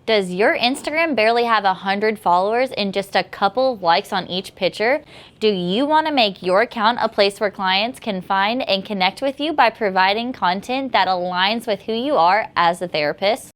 Does your Instagram barely have 100 followers and just a couple likes on each picture? Do you want to make your account a place where clients can find and connect with you by providing content that aligns with who you are as a therapist?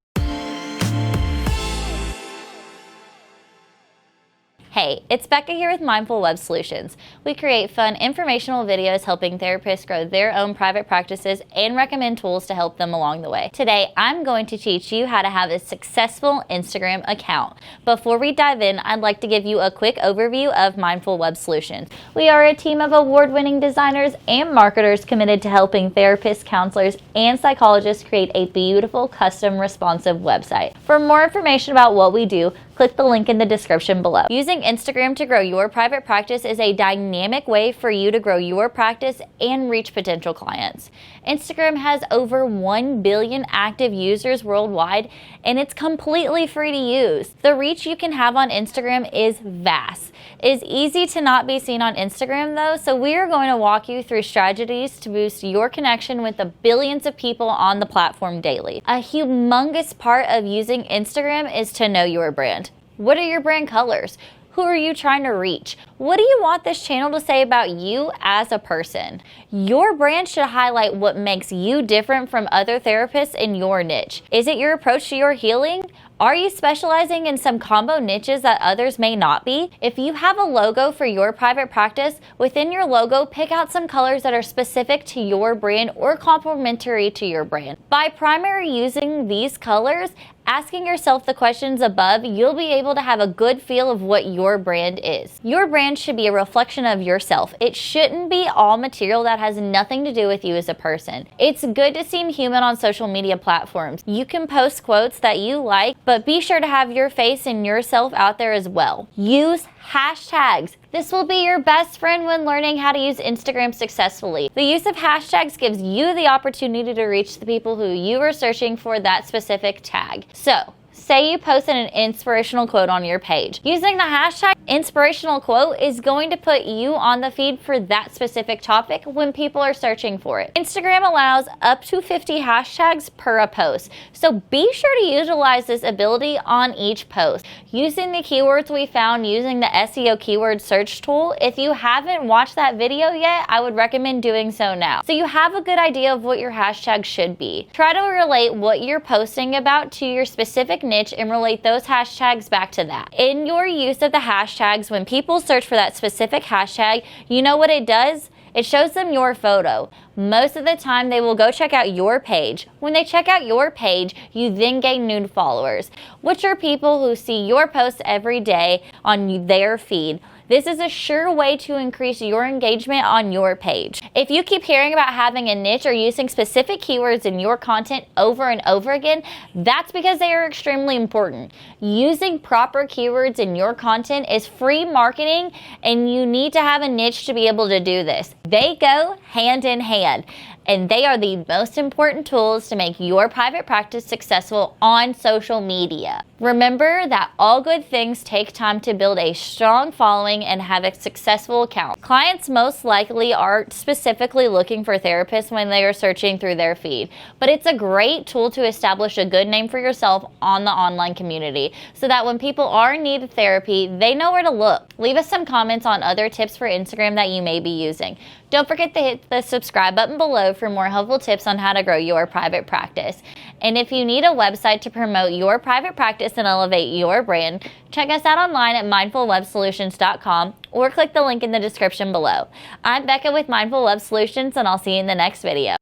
Hey, it's Becca here with Mindful Web Solutions. We create fun, informational videos helping therapists grow their own private practices and recommend tools to help them along the way. Today, I'm going to teach you how to have a successful Instagram account. Before we dive in, I'd like to give you a quick overview of Mindful Web Solutions. We are a team of award-winning designers and marketers committed to helping therapists, counselors, and psychologists create a beautiful, custom, responsive website. For more information about what we do, click the link in the description below. Using Instagram to grow your private practice is a dynamic way for you to grow your practice and reach potential clients. Instagram has over 1 billion active users worldwide, and it's completely free to use. The reach you can have on Instagram is vast. It's easy to not be seen on Instagram though, so we are going to walk you through strategies to boost your connection with the billions of people on the platform daily. A humongous part of using Instagram is to know your brand. What are your brand colors? Who are you trying to reach? What do you want this channel to say about you as a person? Your brand should highlight what makes you different from other therapists in your niche. Is it your approach to your healing? Are you specializing in some combo niches that others may not be? If you have a logo for your private practice, within your logo, pick out some colors that are specific to your brand or complementary to your brand. By primary using these colors, asking yourself the questions above, you'll be able to have a good feel of what your brand is. Your brand should be a reflection of yourself. It shouldn't be all material that has nothing to do with you as a person. It's good to seem human on social media platforms. You can post quotes that you like, but be sure to have your face and yourself out there as well. Use hashtags. This will be your best friend when learning how to use Instagram successfully. The use of hashtags gives you the opportunity to reach the people who you are searching for that specific tag. So, say you posted an inspirational quote on your page. Using the hashtag inspirational quote is going to put you on the feed for that specific topic when people are searching for it. Instagram allows up to 50 hashtags per a post, so be sure to utilize this ability on each post. Using the keywords we found using the SEO keyword search tool, if you haven't watched that video yet, I would recommend doing so now, so you have a good idea of what your hashtag should be. Try to relate what you're posting about to your specific niche and relate those hashtags back to that. In your use of the hashtags, when people search for that specific hashtag, you know what it does? It shows them your photo. Most of the time, they will go check out your page. When they check out your page, you then gain new followers, which are people who see your posts every day on their feed. This is a sure way to increase your engagement on your page. If you keep hearing about having a niche or using specific keywords in your content over and over again, that's because they are extremely important. Using proper keywords in your content is free marketing, and you need to have a niche to be able to do this. They go hand in hand, and they are the most important tools to make your private practice successful on social media. Remember that all good things take time to build a strong following and have a successful account. Clients most likely aren't specifically looking for therapists when they are searching through their feed, but it's a great tool to establish a good name for yourself on the online community so that when people are in need of therapy, they know where to look. Leave us some comments on other tips for Instagram that you may be using. Don't forget to hit the subscribe button below for more helpful tips on how to grow your private practice. And if you need a website to promote your private practice and elevate your brand, check us out online at mindfulwebsolutions.com or click the link in the description below. I'm Becca with Mindful Web Solutions, and I'll see you in the next video.